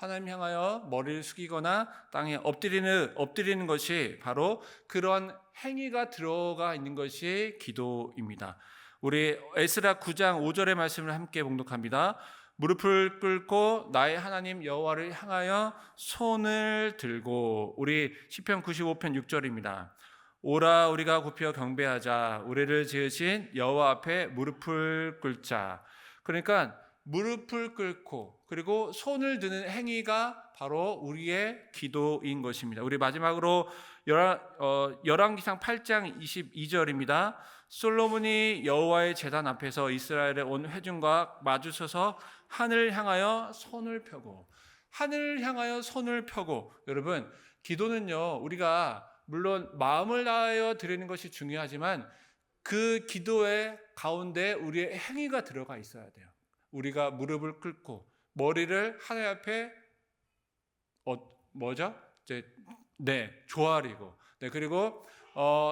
Speaker 1: 하나님 향하여 머리를 숙이거나 땅에 엎드리는 것이 바로 그런 행위가 들어가 있는 것이 기도입니다. 우리 에스라 9장 5절의 말씀을 함께 봉독합니다. 무릎을 꿇고 나의 하나님 여호와를 향하여 손을 들고, 우리 시편 95편 6절입니다. 오라 우리가 굽혀 경배하자, 우리를 지으신 여호와 앞에 무릎을 꿇자. 그러니까 무릎을 꿇고 그리고 손을 드는 행위가 바로 우리의 기도인 것입니다. 우리 마지막으로 열왕기상 8장 22절입니다. 솔로몬이 여호와의 제단 앞에서 이스라엘의 온 회중과 마주서서 하늘을 향하여 손을 펴고, 하늘을 향하여 손을 펴고. 여러분, 기도는요, 우리가 물론 마음을 다하여 드리는 것이 중요하지만 그 기도의 가운데 우리의 행위가 들어가 있어야 돼요. 우리가 무릎을 꿇고 머리를 하늘 앞에 조아리고, 그리고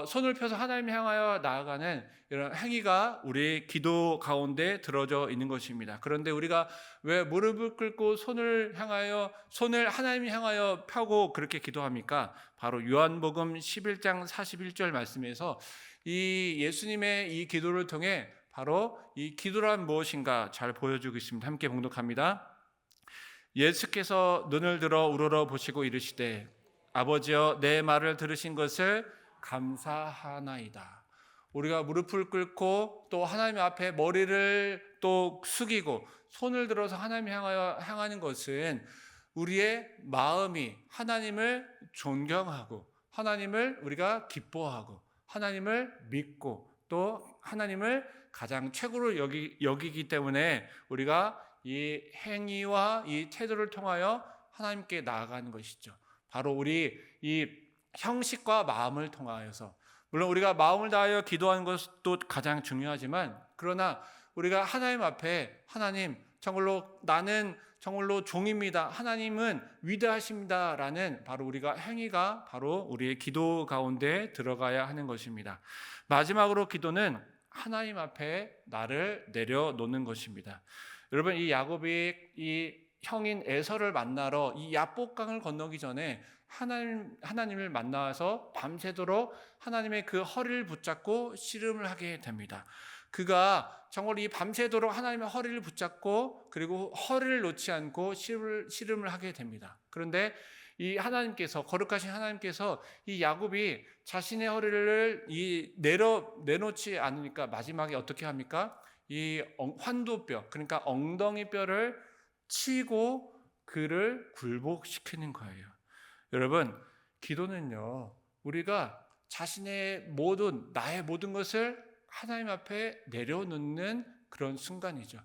Speaker 1: 손을 펴서 하나님 향하여 나아가는 이런 행위가 우리 기도 가운데 들어져 있는 것입니다. 그런데 우리가 왜 무릎을 꿇고 손을 하나님 향하여 펴고 그렇게 기도합니까? 바로 요한복음 11장 41절 말씀에서 이 예수님의 이 기도를 통해 바로 이 기도란 무엇인가 잘 보여주고 있습니다. 함께 봉독합니다. 예수께서 눈을 들어 우러러 보시고 이르시되 아버지여 내 말을 들으신 것을 감사하나이다. 우리가 무릎을 꿇고 또 하나님 앞에 머리를 또 숙이고 손을 들어서 하나님 향하는 것은 우리의 마음이 하나님을 존경하고 하나님을 우리가 기뻐하고 하나님을 믿고 또 하나님을 가장 최고로 여기기 때문에 우리가 이 행위와 이 태도를 통하여 하나님께 나아가는 것이죠. 바로 우리 이 형식과 마음을 통하여서, 물론 우리가 마음을 다하여 기도하는 것도 가장 중요하지만, 그러나 우리가 하나님 앞에 하나님 정말로 나는 정말로 종입니다, 하나님은 위대하십니다 라는 바로 우리가 행위가 바로 우리의 기도 가운데 들어가야 하는 것입니다. 마지막으로 기도는 하나님 앞에 나를 내려놓는 것입니다. 여러분, 이 야곱이 이 형인 에서를 만나러 이 야복강을 건너기 전에 하나님을 만나서 밤새도록 하나님의 그 허리를 붙잡고 씨름을 하게 됩니다. 그가 정말 이 밤새도록 하나님의 허리를 붙잡고 그리고 허리를 놓지 않고 씨름을 하게 됩니다. 그런데 이 하나님께서, 거룩하신 하나님께서 이 야곱이 자신의 허리를 내놓지 않으니까 마지막에 어떻게 합니까? 이 환도뼈, 그러니까 엉덩이 뼈를 치고 그를 굴복시키는 거예요. 여러분, 기도는요, 우리가 나의 모든 것을 하나님 앞에 내려놓는 그런 순간이죠.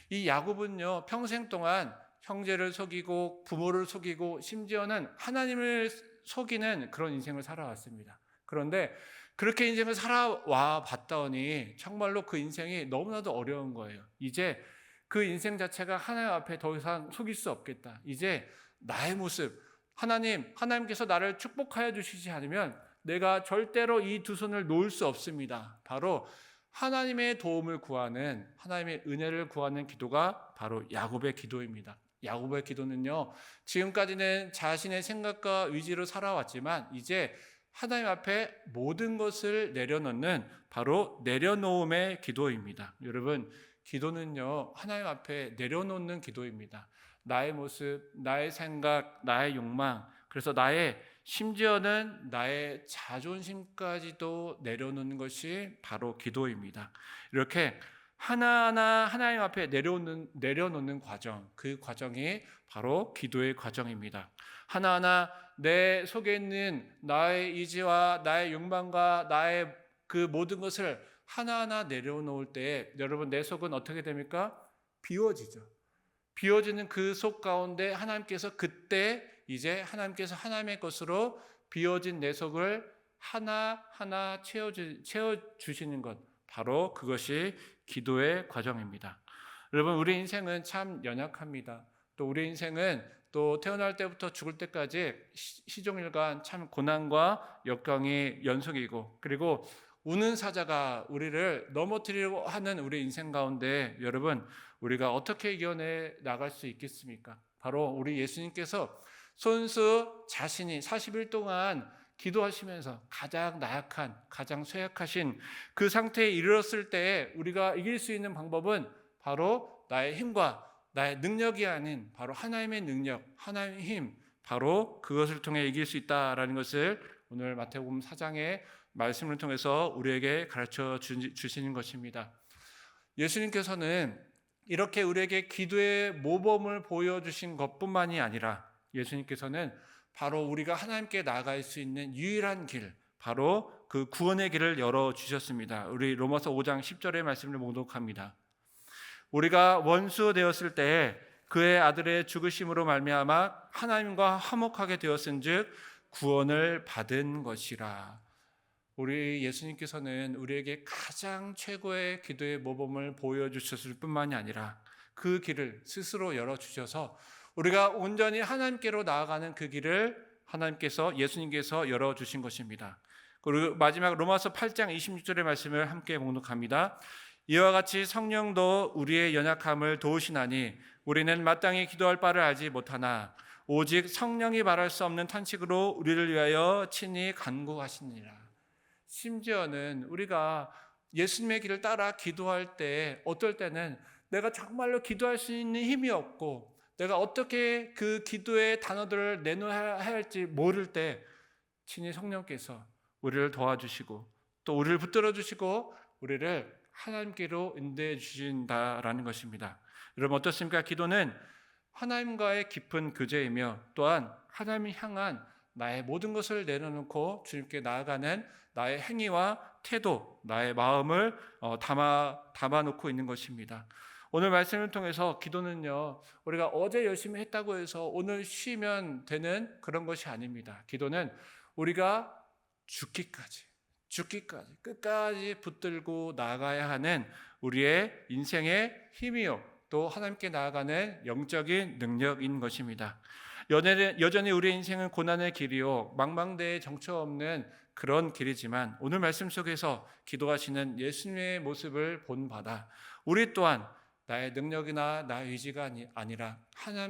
Speaker 1: 이 야곱은요, 평생 동안 형제를 속이고 부모를 속이고 심지어는 하나님을 속이는 그런 인생을 살아왔습니다. 그런데 그렇게 인생을 살아와 봤더니 정말로 그 인생이 너무나도 어려운 거예요. 이제 그 인생 자체가 하나님 앞에 더 이상 속일 수 없겠다. 이제 나의 모습, 하나님께서 나를 축복하여 주시지 않으면 내가 절대로 이 두 손을 놓을 수 없습니다. 바로 하나님의 도움을 구하는, 하나님의 은혜를 구하는 기도가 바로 야곱의 기도입니다. 야곱의 기도는요, 지금까지는 자신의 생각과 의지로 살아왔지만 이제 하나님 앞에 모든 것을 내려놓는 바로 내려놓음의 기도입니다. 여러분, 기도는요, 하나님 앞에 내려놓는 기도입니다. 나의 모습, 나의 생각, 나의 욕망, 그래서 심지어는 나의 자존심까지도 내려놓는 것이 바로 기도입니다. 이렇게 하나하나 하나님 앞에 내려놓는 과정, 그 과정이 바로 기도의 과정입니다. 하나하나 내 속에 있는 나의 의지와 나의 욕망과 나의 그 모든 것을 하나하나 내려놓을 때 여러분, 내 속은 어떻게 됩니까? 비워지죠. 비워지는 그 속 가운데 하나님께서 그때 이제 하나님의 것으로 비워진 내 속을 하나하나 채워주시는 것, 바로 그것이 기도의 과정입니다. 여러분, 우리 인생은 참 연약합니다. 또 우리 인생은 또 태어날 때부터 죽을 때까지 시종일관 참 고난과 역경이 연속이고, 그리고 우는 사자가 우리를 넘어뜨리려고 하는 우리 인생 가운데 여러분, 우리가 어떻게 이겨내 나갈 수 있겠습니까? 바로 우리 예수님께서 손수 자신이 40일 동안 기도하시면서 가장 나약한, 가장 쇠약하신 그 상태에 이르렀을 때 우리가 이길 수 있는 방법은 바로 나의 힘과 나의 능력이 아닌 바로 하나님의 능력, 하나님의 힘, 바로 그것을 통해 이길 수 있다라는 것을 오늘 마태복음 4장의 말씀을 통해서 우리에게 가르쳐 주시는 것입니다. 예수님께서는 이렇게 우리에게 기도의 모범을 보여주신 것뿐만이 아니라 예수님께서는 바로 우리가 하나님께 나아갈 수 있는 유일한 길, 바로 그 구원의 길을 열어주셨습니다. 우리 로마서 5장 10절의 말씀을 목독합니다. 우리가 원수 되었을 때 그의 아들의 죽으심으로 말미암아 하나님과 화목하게 되었은즉 구원을 받은 것이라. 우리 예수님께서는 우리에게 가장 최고의 기도의 모범을 보여주셨을 뿐만이 아니라 그 길을 스스로 열어주셔서 우리가 온전히 하나님께로 나아가는 그 길을 예수님께서 열어주신 것입니다. 그리고 마지막 로마서 8장 26절의 말씀을 함께 목록합니다. 이와 같이 성령도 우리의 연약함을 도우시나니 우리는 마땅히 기도할 바를 알지 못하나 오직 성령이 말할 수 없는 탄식으로 우리를 위하여 친히 간구하시니라. 심지어는 우리가 예수님의 길을 따라 기도할 때 어떨 때는 내가 정말로 기도할 수 있는 힘이 없고 내가 어떻게 그 기도의 단어들을 내놓아야 할지 모를 때 친히 성령께서 우리를 도와주시고 또 우리를 붙들어 주시고 우리를 하나님께로 인도해 주신다라는 것입니다. 여러분 어떻습니까? 기도는 하나님과의 깊은 교제이며 또한 하나님을 향한 나의 모든 것을 내려놓고 주님께 나아가는 나의 행위와 태도, 나의 마음을 담아놓고 있는 것입니다. 오늘 말씀을 통해서 기도는요, 우리가 어제 열심히 했다고 해서 오늘 쉬면 되는 그런 것이 아닙니다. 기도는 우리가 죽기까지 끝까지 붙들고 나아가야 하는 우리의 인생의 힘이요 또 하나님께 나아가는 영적인 능력인 것입니다. 여전히 우리의 인생은 고난의 길이요 망망대해 정처 없는 그런 길이지만 오늘 말씀 속에서 기도하시는 예수님의 모습을 본받아 우리 또한 나의 능력이나 나의 의지가 아니라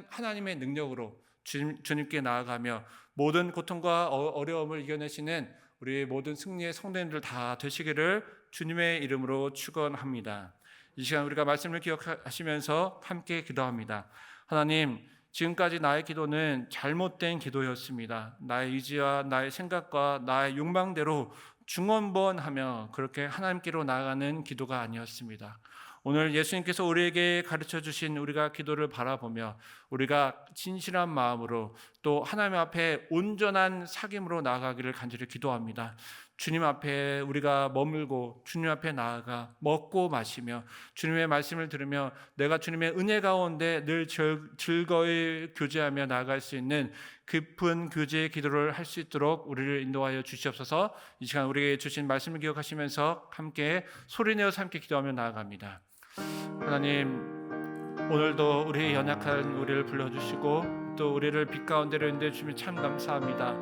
Speaker 1: 하나님의 능력으로 주님께 나아가며 모든 고통과 어려움을 이겨내시는 우리 모든 승리의 성도님들 다 되시기를 주님의 이름으로 축원합니다. 이 시간 우리가 말씀을 기억하시면서 함께 기도합니다. 하나님, 지금까지 나의 기도는 잘못된 기도였습니다. 나의 의지와 나의 생각과 나의 욕망대로 중언부언하며 그렇게 하나님께로 나아가는 기도가 아니었습니다. 오늘 예수님께서 우리에게 가르쳐 주신 우리가 기도를 바라보며 우리가 진실한 마음으로 또 하나님 앞에 온전한 사귐으로 나아가기를 간절히 기도합니다. 주님 앞에 우리가 머물고 주님 앞에 나아가 먹고 마시며 주님의 말씀을 들으며 내가 주님의 은혜 가운데 늘 즐거이 교제하며 나아갈 수 있는 깊은 교제의 기도를 할 수 있도록 우리를 인도하여 주시옵소서. 이 시간 우리에게 주신 말씀을 기억하시면서 함께 소리내어서 함께 기도하며 나아갑니다. 하나님, 오늘도 우리의 연약한 우리를 불러주시고 또 우리를 빛 가운데로 인도해 주시면 참 감사합니다.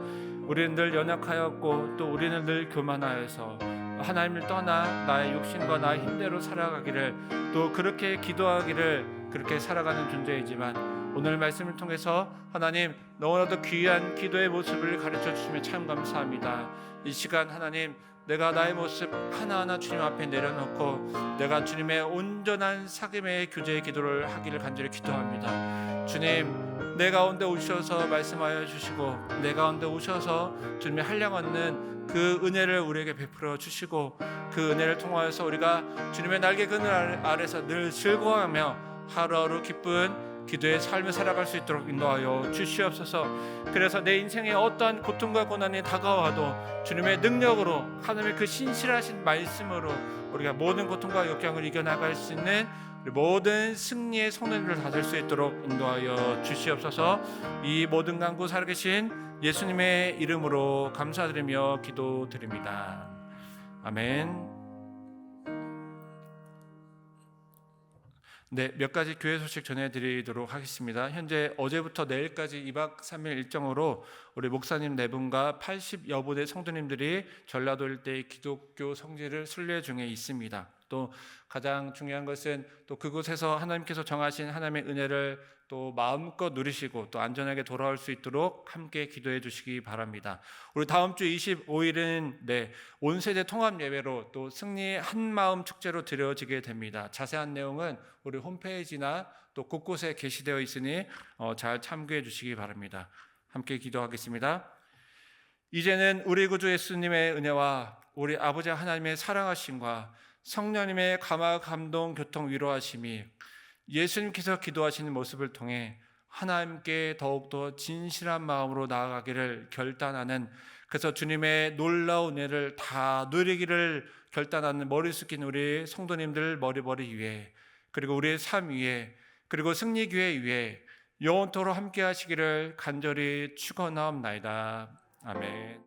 Speaker 1: 우리는 늘 연약하였고 또 우리는 늘 교만하여서 하나님을 떠나 나의 욕심과 나의 힘대로 살아가기를 또 그렇게 기도하기를 그렇게 살아가는 존재이지만 오늘 말씀을 통해서 하나님 너무나도 귀한 기도의 모습을 가르쳐 주시면 참 감사합니다. 이 시간 하나님 내가 나의 모습 하나하나 주님 앞에 내려놓고 내가 주님의 온전한 사귐의 교제의 기도를 하기를 간절히 기도합니다. 주님 내 가운데 오셔서 말씀하여 주시고 내 가운데 오셔서 주님의 한량 얻는 그 은혜를 우리에게 베풀어 주시고 그 은혜를 통하여서 우리가 주님의 날개 그늘 아래서 늘 즐거워하며 하루하루 기쁜 기도의 삶을 살아갈 수 있도록 인도하여 주시옵소서. 그래서 내 인생에 어떠한 고통과 고난이 다가와도 주님의 능력으로 하나님의 그 신실하신 말씀으로 우리가 모든 고통과 역경을 이겨나갈 수 있는 모든 승리의 성도님들 다 될 수 있도록 인도하여 주시옵소서. 이 모든 간구 살아계신 예수님의 이름으로 감사드리며 기도드립니다. 아멘. 네, 몇 가지 교회 소식 전해드리도록 하겠습니다. 현재 어제부터 내일까지 2박 3일 일정으로 우리 목사님 4분과 80여 분의 성도님들이 전라도 일대의 기독교 성지를 순례 중에 있습니다. 또 가장 중요한 것은 또 그곳에서 하나님께서 정하신 하나님의 은혜를 또 마음껏 누리시고 또 안전하게 돌아올 수 있도록 함께 기도해 주시기 바랍니다. 우리 다음 주 25일은 온 세대 통합 예배로 또 승리의 한마음 축제로 드려지게 됩니다. 자세한 내용은 우리 홈페이지나 또 곳곳에 게시되어 있으니 잘 참고해 주시기 바랍니다. 함께 기도하겠습니다. 이제는 우리 구주 예수님의 은혜와 우리 아버지 하나님의 사랑하심과 성령님의 감화 감동 교통 위로하심이 예수님께서 기도하시는 모습을 통해 하나님께 더욱더 진실한 마음으로 나아가기를 결단하는, 그래서 주님의 놀라운 은혜를 다 누리기를 결단하는 머리 숙인 우리 성도님들 머리 위에, 그리고 우리의 삶 위에, 그리고 승리교회 위에 영원토록 함께 하시기를 간절히 축원하옵나이다. 아멘.